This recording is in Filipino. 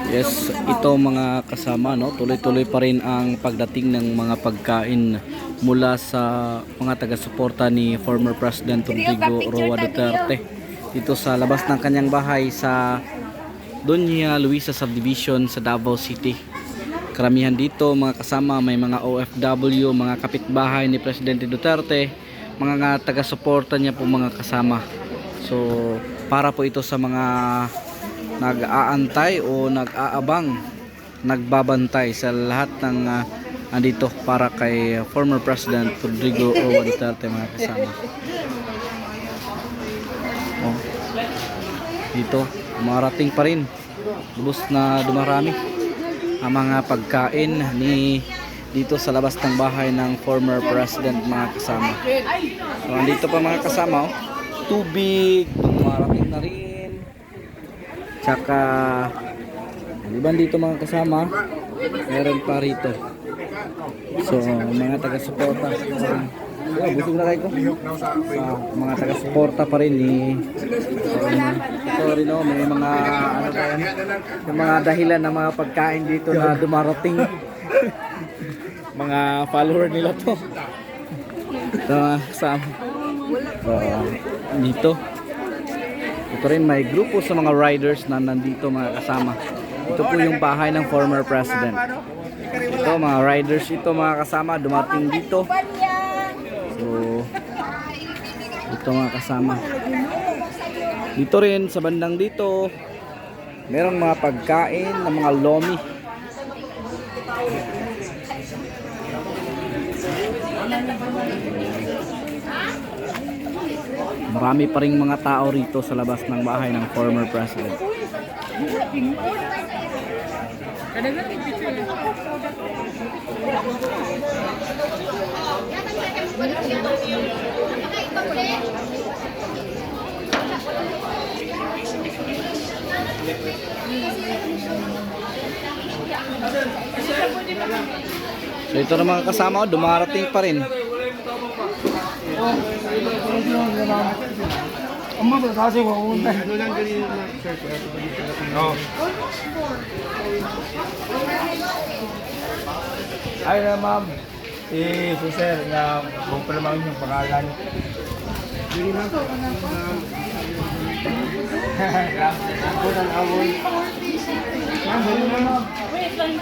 Yes, ito mga kasama, no, tuloy-tuloy pa rin ang pagdating ng mga pagkain mula sa mga taga-suporta ni former President Rodrigo Roa Duterte dito sa labas ng kanyang bahay sa Doña Luisa Subdivision sa Davao City. Karamihan dito mga kasama, may mga OFW, mga kapitbahay ni Presidente Duterte, mga taga-suporta niya po mga kasama. So para po ito sa mga nag-aantay o nag-aabang, nagbabantay sa lahat ng andito para kay former President Rodrigo Roa Duterte mga kasama. Oh, dito marating pa rin, lubos na dumarami ang mga pagkain ni dito sa labas ng bahay ng former president mga kasama. So andito pa mga kasama, oh, tubig dumarating na rin. Tsaka diba dito mga kasama, meron pa rito. So mga taga-suporta, busog na kayo ko. Mga taga-suporta pa rin ni sorry no, may mga ano tayo, yung mga dahilan ng mga pagkain dito na dumarating. Mga follower nila to. Ito mga kasama. So dito ito rin may grupo sa mga riders na nandito mga kasama. Ito po yung bahay ng former president. Ito mga riders ito mga kasama, dumating dito. So ito mga kasama. Dito rin sa bandang dito merong mga pagkain ng mga lomi. Marami pa ring mga tao rito sa labas ng bahay ng former president. So ito na mga kasama, dumarating pa rin. Ay na ma'am, si sir na kung pa naman yung pangalan. Hindi na to. Ako ng awon. Ma'am, dali na ma'am. Wait lang.